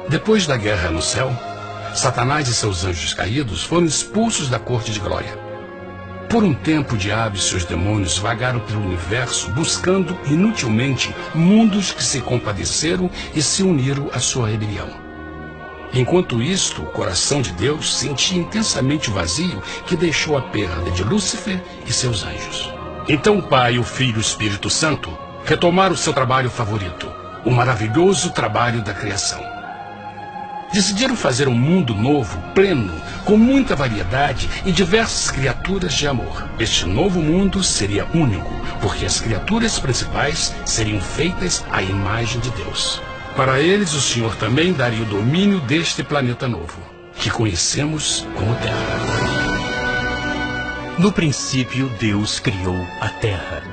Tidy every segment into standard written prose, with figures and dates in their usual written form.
Depois da guerra no céu, Satanás e seus anjos caídos foram expulsos da corte de glória. Por um tempo, o diabo e seus demônios vagaram pelo universo, buscando inutilmente mundos que se compadeceram e se uniram à sua rebelião. Enquanto isto, o coração de Deus sentia intensamente o vazio que deixou a perda de Lúcifer e seus anjos. Então o Pai, o Filho e o Espírito Santo retomaram o seu trabalho favorito, o maravilhoso trabalho da criação. Decidiram fazer um mundo novo, pleno, com muita variedade e diversas criaturas de amor. Este novo mundo seria único, porque as criaturas principais seriam feitas à imagem de Deus. Para eles, o Senhor também daria o domínio deste planeta novo, que conhecemos como Terra. No princípio, Deus criou a terra.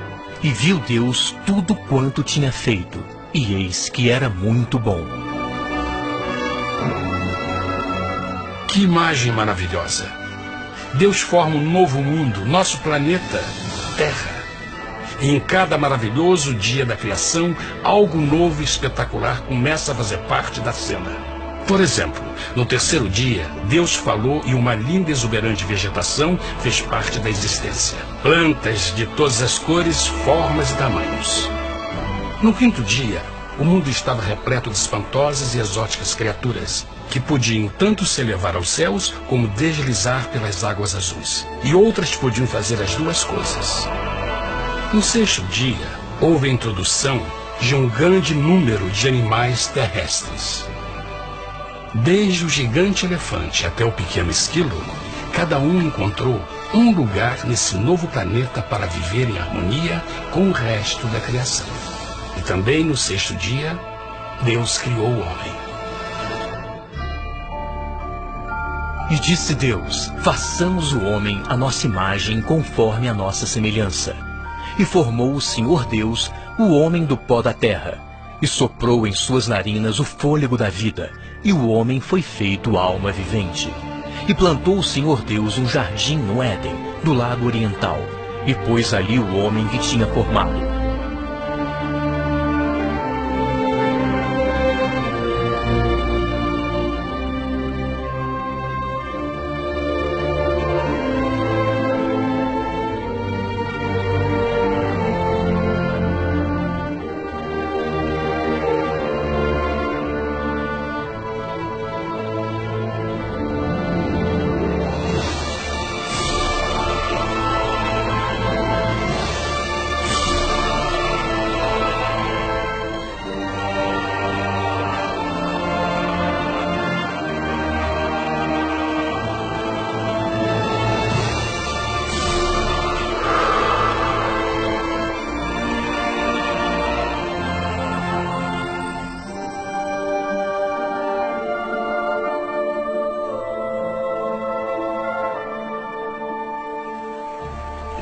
E viu Deus tudo quanto tinha feito, e eis que era muito bom. Que imagem maravilhosa! Deus forma um novo mundo, nosso planeta, Terra. E em cada maravilhoso dia da criação, algo novo e espetacular começa a fazer parte da cena. Por exemplo, no terceiro dia, Deus falou e uma linda e exuberante vegetação fez parte da existência. Plantas de todas as cores, formas e tamanhos. No quinto dia, o mundo estava repleto de espantosas e exóticas criaturas, que podiam tanto se elevar aos céus como deslizar pelas águas azuis. E outras podiam fazer as duas coisas. No sexto dia, houve a introdução de um grande número de animais terrestres. Desde o gigante elefante até o pequeno esquilo, cada um encontrou um lugar nesse novo planeta para viver em harmonia com o resto da criação. E também no sexto dia, Deus criou o homem. E disse Deus: façamos o homem à nossa imagem, conforme a nossa semelhança. E formou o Senhor Deus o homem do pó da terra, e soprou em suas narinas o fôlego da vida, e o homem foi feito alma vivente. E plantou o Senhor Deus um jardim no Éden, do lado oriental, e pôs ali o homem que tinha formado.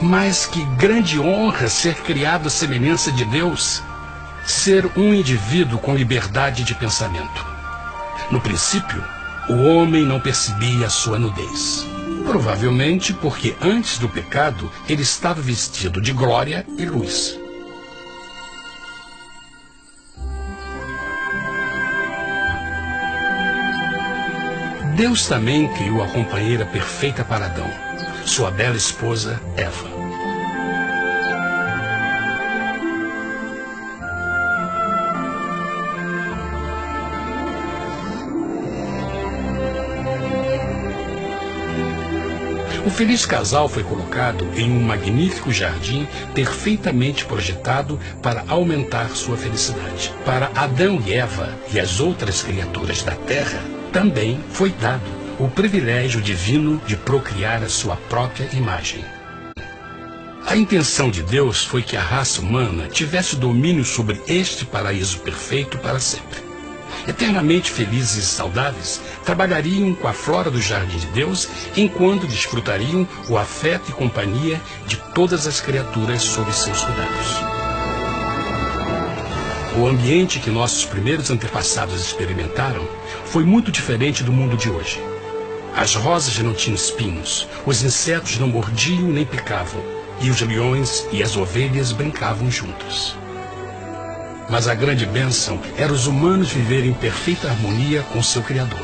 Mas que grande honra ser criado à semelhança de Deus, ser um indivíduo com liberdade de pensamento. No princípio, o homem não percebia a sua nudez. Provavelmente porque antes do pecado ele estava vestido de glória e luz. Deus também criou a companheira perfeita para Adão, sua bela esposa Eva. O feliz casal foi colocado em um magnífico jardim perfeitamente projetado para aumentar sua felicidade. Para Adão e Eva e as outras criaturas da terra, também foi dado o privilégio divino de procriar a sua própria imagem. A intenção de Deus foi que a raça humana tivesse domínio sobre este paraíso perfeito para sempre. Eternamente felizes e saudáveis, trabalhariam com a flora do jardim de Deus, enquanto desfrutariam o afeto e companhia de todas as criaturas sob seus cuidados. O ambiente que nossos primeiros antepassados experimentaram foi muito diferente do mundo de hoje. As rosas não tinham espinhos, os insetos não mordiam nem picavam, e os leões e as ovelhas brincavam juntos. Mas a grande bênção era os humanos viverem em perfeita harmonia com seu Criador.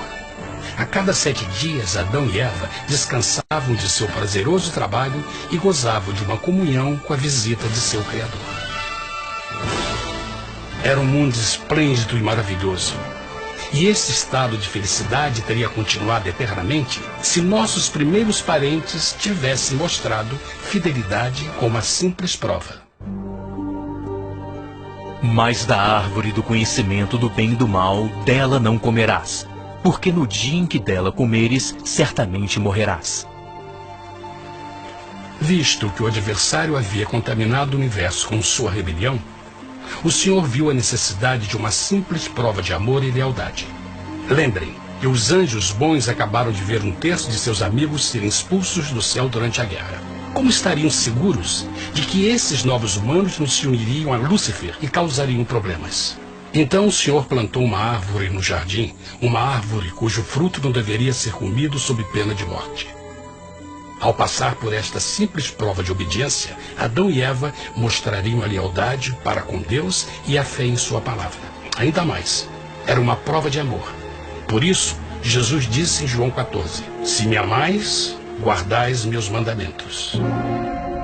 A cada 7 dias, Adão e Eva descansavam de seu prazeroso trabalho e gozavam de uma comunhão com a visita de seu Criador. Era um mundo esplêndido e maravilhoso. E esse estado de felicidade teria continuado eternamente se nossos primeiros parentes tivessem mostrado fidelidade com uma simples prova. Mas da árvore do conhecimento do bem e do mal, dela não comerás, porque no dia em que dela comeres, certamente morrerás. Visto que o adversário havia contaminado o universo com sua rebelião, o Senhor viu a necessidade de uma simples prova de amor e lealdade. Lembrem que os anjos bons acabaram de ver 1/3 de seus amigos serem expulsos do céu durante a guerra. Como estariam seguros de que esses novos humanos não se uniriam a Lúcifer e causariam problemas? Então o Senhor plantou uma árvore no jardim, uma árvore cujo fruto não deveria ser comido sob pena de morte. Ao passar por esta simples prova de obediência, Adão e Eva mostrariam a lealdade para com Deus e a fé em sua palavra. Ainda mais, era uma prova de amor. Por isso, Jesus disse em João 14, se me amais, guardais meus mandamentos.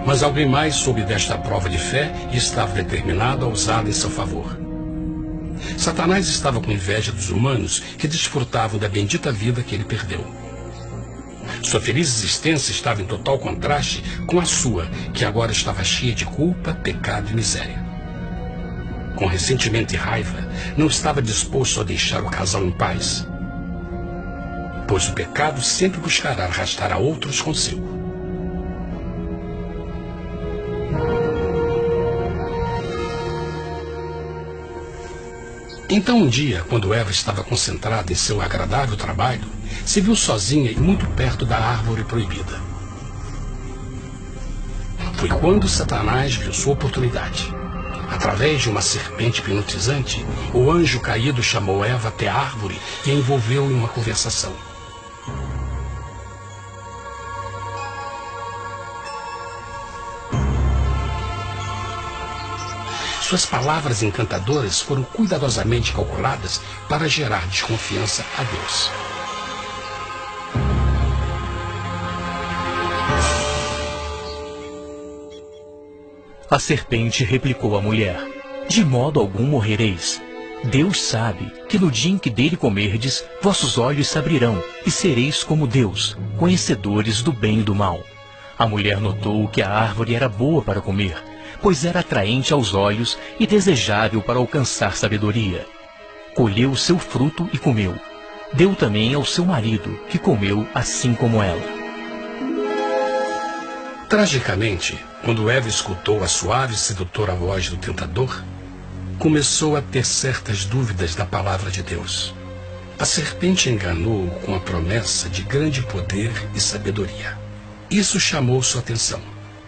Mas alguém mais soube desta prova de fé e estava determinado a usá-la em seu favor. Satanás estava com inveja dos humanos que desfrutavam da bendita vida que ele perdeu. Sua feliz existência estava em total contraste com a sua, que agora estava cheia de culpa, pecado e miséria. Com ressentimento e raiva, não estava disposto a deixar o casal em paz, pois o pecado sempre buscará arrastar a outros consigo. Então um dia, quando Eva estava concentrada em seu agradável trabalho, se viu sozinha e muito perto da árvore proibida. Foi quando Satanás viu sua oportunidade. Através de uma serpente hipnotizante, o anjo caído chamou Eva até a árvore e a envolveu em uma conversação. Suas palavras encantadoras foram cuidadosamente calculadas para gerar desconfiança a Deus. A serpente replicou à mulher, de modo algum morrereis. Deus sabe que no dia em que dele comerdes, vossos olhos se abrirão, e sereis como Deus, conhecedores do bem e do mal. A mulher notou que a árvore era boa para comer, pois era atraente aos olhos e desejável para alcançar sabedoria. Colheu o seu fruto e comeu. Deu também ao seu marido, que comeu assim como ela. Tragicamente, quando Eva escutou a suave e sedutora voz do tentador, começou a ter certas dúvidas da palavra de Deus. A serpente enganou-o com a promessa de grande poder e sabedoria. Isso chamou sua atenção.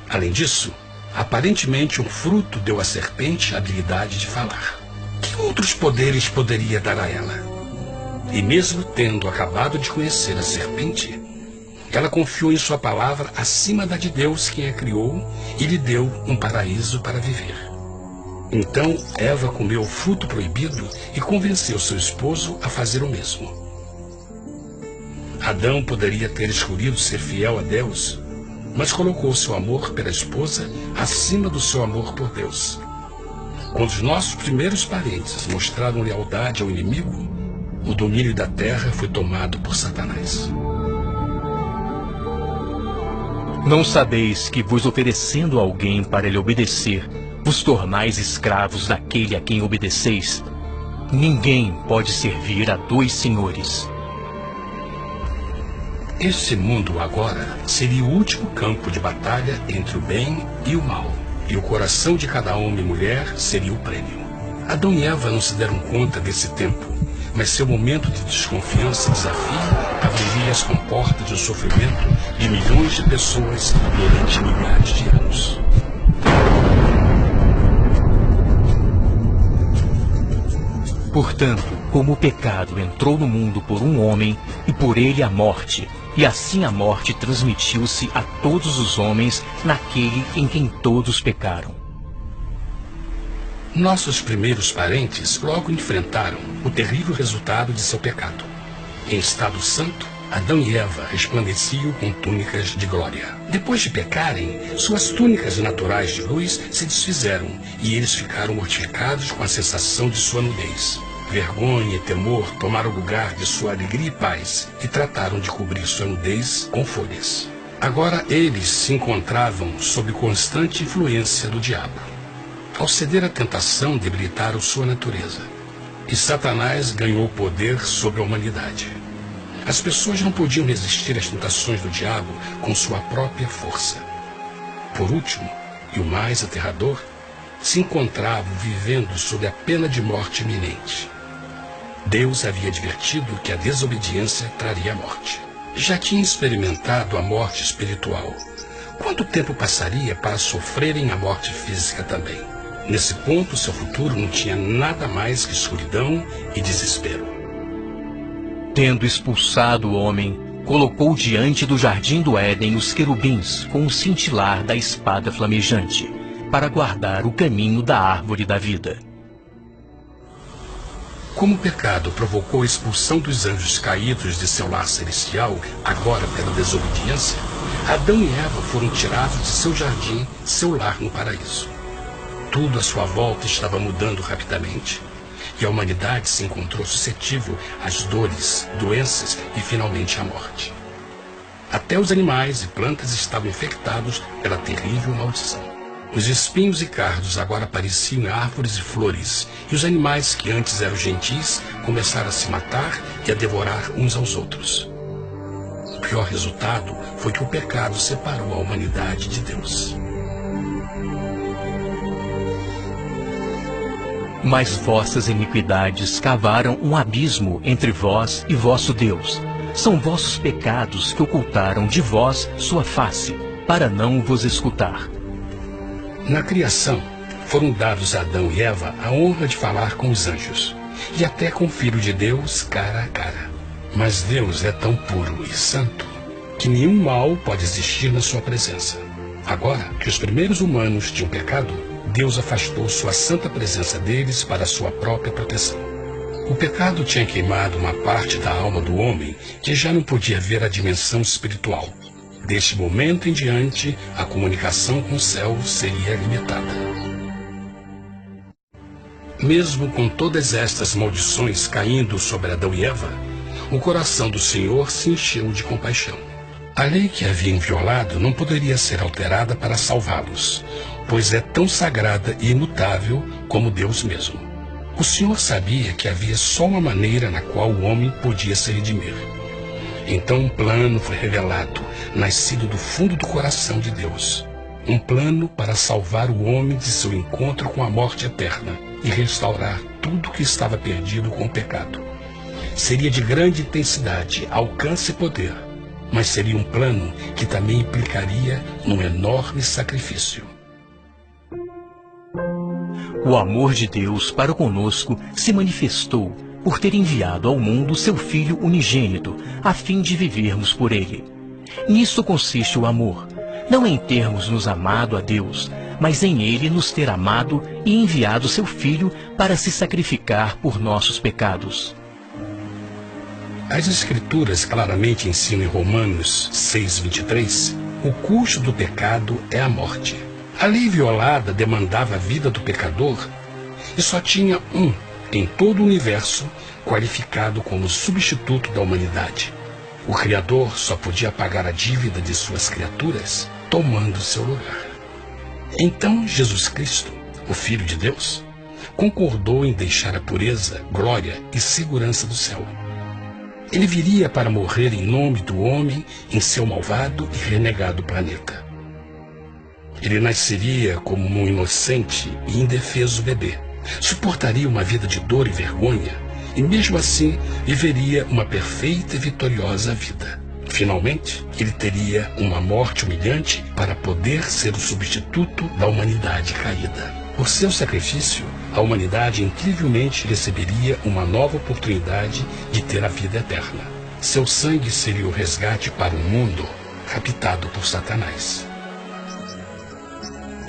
Além disso, aparentemente um fruto deu à serpente a habilidade de falar. Que outros poderes poderia dar a ela? E mesmo tendo acabado de conhecer a serpente, ela confiou em sua palavra acima da de Deus, quem a criou, e lhe deu um paraíso para viver. Então Eva comeu o fruto proibido e convenceu seu esposo a fazer o mesmo. Adão poderia ter escolhido ser fiel a Deus, mas colocou seu amor pela esposa acima do seu amor por Deus. Quando os nossos primeiros parentes mostraram lealdade ao inimigo, o domínio da terra foi tomado por Satanás. Não sabeis que, vos oferecendo a alguém para lhe obedecer, vos tornais escravos daquele a quem obedeceis? Ninguém pode servir a 2 senhores. Esse mundo agora seria o último campo de batalha entre o bem e o mal, e o coração de cada homem e mulher seria o prêmio. Adão e Eva não se deram conta desse tempo, mas seu momento de desconfiança e desafio abriria as comportas do sofrimento de milhões de pessoas durante milhares de anos. Portanto, como o pecado entrou no mundo por um homem, e por ele a morte, e assim a morte transmitiu-se a todos os homens naquele em quem todos pecaram. Nossos primeiros parentes logo enfrentaram o terrível resultado de seu pecado. Em estado santo, Adão e Eva resplandeciam com túnicas de glória. Depois de pecarem, suas túnicas naturais de luz se desfizeram e eles ficaram mortificados com a sensação de sua nudez. Vergonha e temor tomaram lugar de sua alegria e paz e trataram de cobrir sua nudez com folhas. Agora eles se encontravam sob constante influência do diabo. Ao ceder à tentação, debilitaram sua natureza. E Satanás ganhou poder sobre a humanidade. As pessoas não podiam resistir às tentações do diabo com sua própria força. Por último, e o mais aterrador, se encontravam vivendo sob a pena de morte iminente. Deus havia advertido que a desobediência traria a morte. Já tinha experimentado a morte espiritual. Quanto tempo passaria para sofrerem a morte física também? Nesse ponto, seu futuro não tinha nada mais que escuridão e desespero. Tendo expulsado o homem, colocou diante do jardim do Éden os querubins com o cintilar da espada flamejante, para guardar o caminho da árvore da vida. Como o pecado provocou a expulsão dos anjos caídos de seu lar celestial, agora pela desobediência, Adão e Eva foram tirados de seu jardim, seu lar no paraíso. Tudo à sua volta estava mudando rapidamente, e a humanidade se encontrou suscetível às dores, doenças e finalmente à morte. Até os animais e plantas estavam infectados pela terrível maldição. Os espinhos e cardos agora pareciam árvores e flores, e os animais que antes eram gentis começaram a se matar e a devorar uns aos outros. O pior resultado foi que o pecado separou a humanidade de Deus. Mas vossas iniquidades cavaram um abismo entre vós e vosso Deus. São vossos pecados que ocultaram de vós sua face, para não vos escutar. Na criação, foram dados a Adão e Eva a honra de falar com os anjos, e até com o Filho de Deus cara a cara. Mas Deus é tão puro e santo que nenhum mal pode existir na sua presença. Agora que os primeiros humanos tinham pecado, Deus afastou sua santa presença deles para sua própria proteção. O pecado tinha queimado uma parte da alma do homem que já não podia ver a dimensão espiritual. Deste momento em diante, a comunicação com o céu seria limitada. Mesmo com todas estas maldições caindo sobre Adão e Eva, o coração do Senhor se encheu de compaixão. A lei que haviam violado não poderia ser alterada para salvá-los, pois é tão sagrada e imutável como Deus mesmo. O Senhor sabia que havia só uma maneira na qual o homem podia se redimir. Então um plano foi revelado, nascido do fundo do coração de Deus. Um plano para salvar o homem de seu encontro com a morte eterna e restaurar tudo que estava perdido com o pecado. Seria de grande intensidade, alcance e poder, mas seria um plano que também implicaria num enorme sacrifício. O amor de Deus para conosco se manifestou por ter enviado ao mundo seu Filho unigênito, a fim de vivermos por ele. Nisso consiste o amor, não em termos nos amado a Deus, mas em ele nos ter amado e enviado seu Filho para se sacrificar por nossos pecados. As Escrituras claramente ensinam em Romanos 6:23, o custo do pecado é a morte. A lei violada demandava a vida do pecador e só tinha um em todo o universo qualificado como substituto da humanidade. O Criador só podia pagar a dívida de suas criaturas tomando seu lugar. Então Jesus Cristo, o Filho de Deus, concordou em deixar a pureza, glória e segurança do céu. Ele viria para morrer em nome do homem em seu malvado e renegado planeta. Ele nasceria como um inocente e indefeso bebê, suportaria uma vida de dor e vergonha, e mesmo assim viveria uma perfeita e vitoriosa vida. Finalmente, ele teria uma morte humilhante para poder ser o substituto da humanidade caída. Por seu sacrifício, a humanidade incrivelmente receberia uma nova oportunidade de ter a vida eterna. Seu sangue seria o resgate para um mundo raptado por Satanás.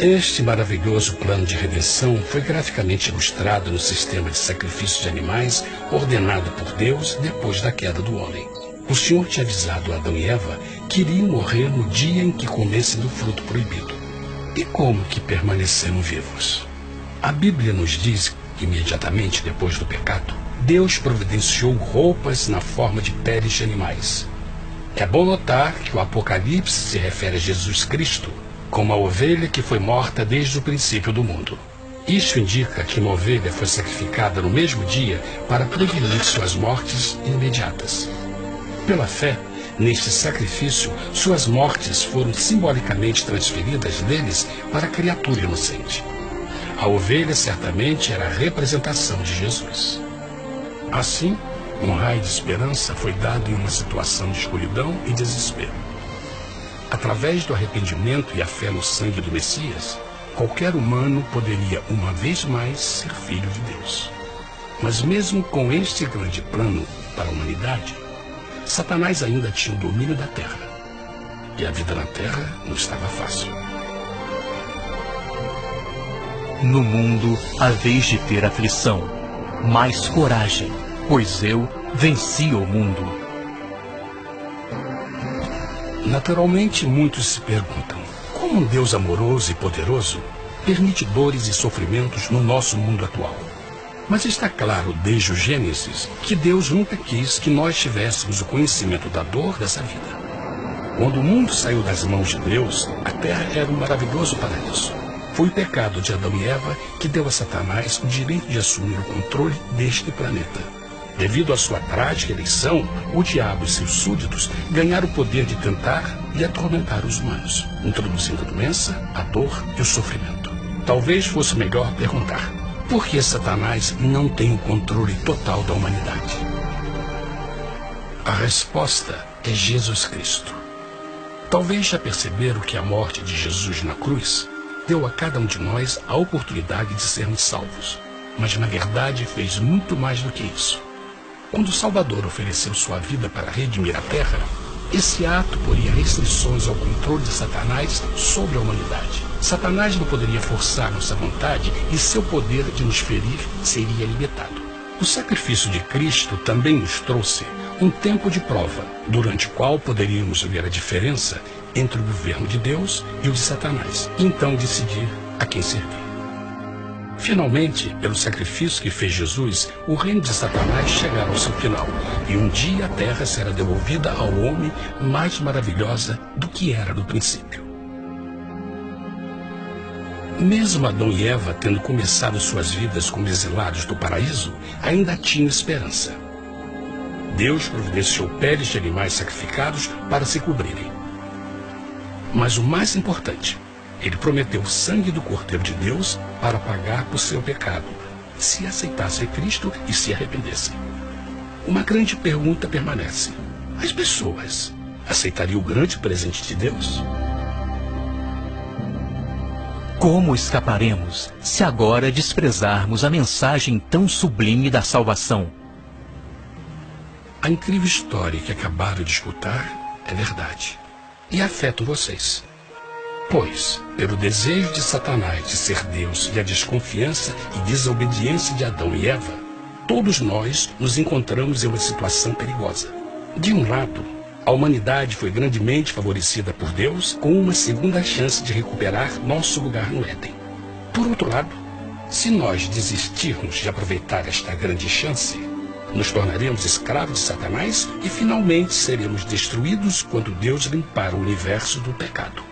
Este maravilhoso plano de redenção foi graficamente ilustrado no sistema de sacrifício de animais ordenado por Deus depois da queda do homem. O Senhor tinha avisado Adão e Eva que iriam morrer no dia em que comessem do fruto proibido. E como que permaneceram vivos? A Bíblia nos diz que imediatamente depois do pecado, Deus providenciou roupas na forma de peles de animais. É bom notar que o Apocalipse se refere a Jesus Cristo como a ovelha que foi morta desde o princípio do mundo. Isso indica que uma ovelha foi sacrificada no mesmo dia para prevenir suas mortes imediatas. Pela fé, neste sacrifício, suas mortes foram simbolicamente transferidas deles para a criatura inocente. A ovelha certamente era a representação de Jesus. Assim, um raio de esperança foi dado em uma situação de escuridão e desespero. Através do arrependimento e a fé no sangue do Messias, qualquer humano poderia uma vez mais ser filho de Deus. Mas mesmo com este grande plano para a humanidade, Satanás ainda tinha o domínio da terra. E a vida na terra não estava fácil. No mundo haveis de ter aflição, mas coragem, pois eu venci o mundo. Naturalmente, muitos se perguntam, como um Deus amoroso e poderoso permite dores e sofrimentos no nosso mundo atual? Mas está claro desde o Gênesis que Deus nunca quis que nós tivéssemos o conhecimento da dor dessa vida. Quando o mundo saiu das mãos de Deus, a terra era um maravilhoso paraíso. Foi o pecado de Adão e Eva que deu a Satanás o direito de assumir o controle deste planeta. Devido à sua trágica eleição, o diabo e seus súditos ganharam o poder de tentar e atormentar os humanos, introduzindo a doença, a dor e o sofrimento. Talvez fosse melhor perguntar: por que Satanás não tem o controle total da humanidade? A resposta é Jesus Cristo. Talvez já perceberam que a morte de Jesus na cruz deu a cada um de nós a oportunidade de sermos salvos, mas na verdade fez muito mais do que isso. Quando o Salvador ofereceu sua vida para redimir a terra, esse ato poria restrições ao controle de Satanás sobre a humanidade. Satanás não poderia forçar nossa vontade e seu poder de nos ferir seria limitado. O sacrifício de Cristo também nos trouxe um tempo de prova, durante o qual poderíamos ver a diferença entre o governo de Deus e o de Satanás, e então decidir a quem servir. Finalmente, pelo sacrifício que fez Jesus, o reino de Satanás chegará ao seu final, e um dia a terra será devolvida ao homem mais maravilhosa do que era no princípio. Mesmo Adão e Eva tendo começado suas vidas como exilados do paraíso, ainda tinham esperança. Deus providenciou peles de animais sacrificados para se cobrirem. Mas o mais importante, Ele prometeu o sangue do Cordeiro de Deus para pagar por seu pecado, se aceitassem Cristo e se arrependessem. Uma grande pergunta permanece: as pessoas aceitariam o grande presente de Deus? Como escaparemos se agora desprezarmos a mensagem tão sublime da salvação? A incrível história que acabaram de escutar é verdade e afeta vocês. Pois, pelo desejo de Satanás de ser Deus e a desconfiança e desobediência de Adão e Eva, todos nós nos encontramos em uma situação perigosa. De um lado, a humanidade foi grandemente favorecida por Deus com uma segunda chance de recuperar nosso lugar no Éden. Por outro lado, se nós desistirmos de aproveitar esta grande chance, nos tornaremos escravos de Satanás e finalmente seremos destruídos quando Deus limpar o universo do pecado.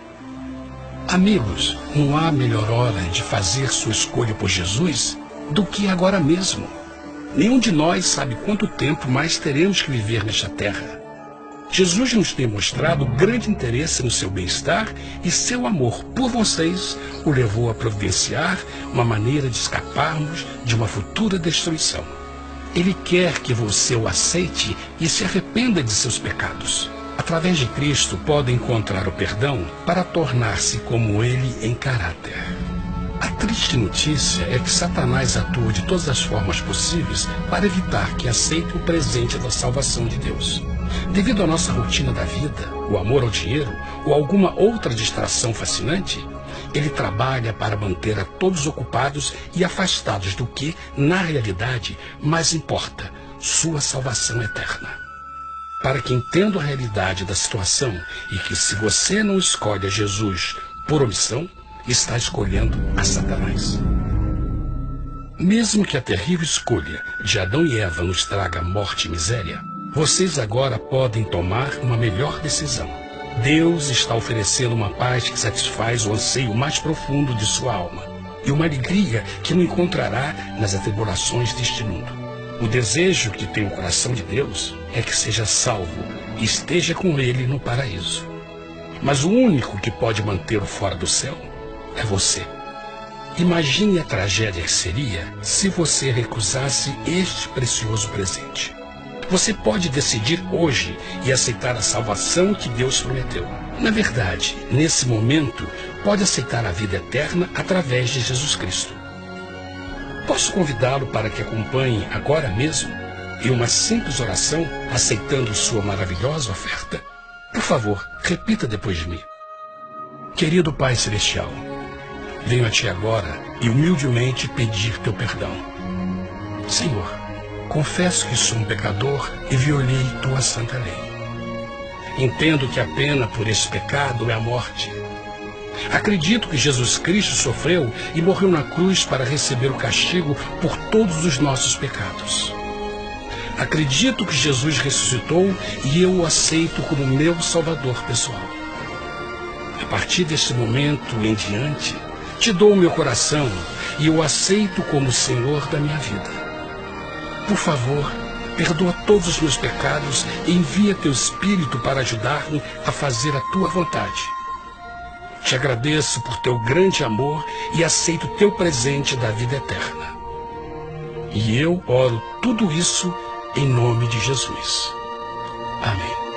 Amigos, não há melhor hora de fazer sua escolha por Jesus do que agora mesmo. Nenhum de nós sabe quanto tempo mais teremos que viver nesta terra. Jesus nos tem mostrado grande interesse no seu bem-estar e seu amor por vocês o levou a providenciar uma maneira de escaparmos de uma futura destruição. Ele quer que você o aceite e se arrependa de seus pecados. Através de Cristo, pode encontrar o perdão para tornar-se como Ele em caráter. A triste notícia é que Satanás atua de todas as formas possíveis para evitar que aceite o presente da salvação de Deus. Devido à nossa rotina da vida, o amor ao dinheiro ou alguma outra distração fascinante, ele trabalha para manter a todos ocupados e afastados do que, na realidade, mais importa, sua salvação eterna. Para que entenda a realidade da situação e que, se você não escolhe a Jesus por omissão, está escolhendo a Satanás. Mesmo que a terrível escolha de Adão e Eva nos traga morte e miséria, vocês agora podem tomar uma melhor decisão. Deus está oferecendo uma paz que satisfaz o anseio mais profundo de sua alma e uma alegria que não encontrará nas atribulações deste mundo. O desejo que tem o coração de Deus é que seja salvo e esteja com Ele no paraíso. Mas o único que pode mantê-lo fora do céu é você. Imagine a tragédia que seria se você recusasse este precioso presente. Você pode decidir hoje e aceitar a salvação que Deus prometeu. Na verdade, nesse momento, pode aceitar a vida eterna através de Jesus Cristo. Posso convidá-lo para que acompanhe agora mesmo em uma simples oração, aceitando sua maravilhosa oferta? Por favor, repita depois de mim. Querido Pai Celestial, venho a Ti agora e humildemente pedir Teu perdão. Senhor, confesso que sou um pecador e violei Tua santa lei. Entendo que a pena por esse pecado é a morte. Acredito que Jesus Cristo sofreu e morreu na cruz para receber o castigo por todos os nossos pecados. Acredito que Jesus ressuscitou e eu o aceito como meu Salvador pessoal. A partir desse momento em diante, Te dou o meu coração e o aceito como Senhor da minha vida. Por favor, perdoa todos os meus pecados e envia Teu Espírito para ajudar-me a fazer a Tua vontade. Te agradeço por Teu grande amor e aceito Teu presente da vida eterna. E eu oro tudo isso em nome de Jesus. Amém.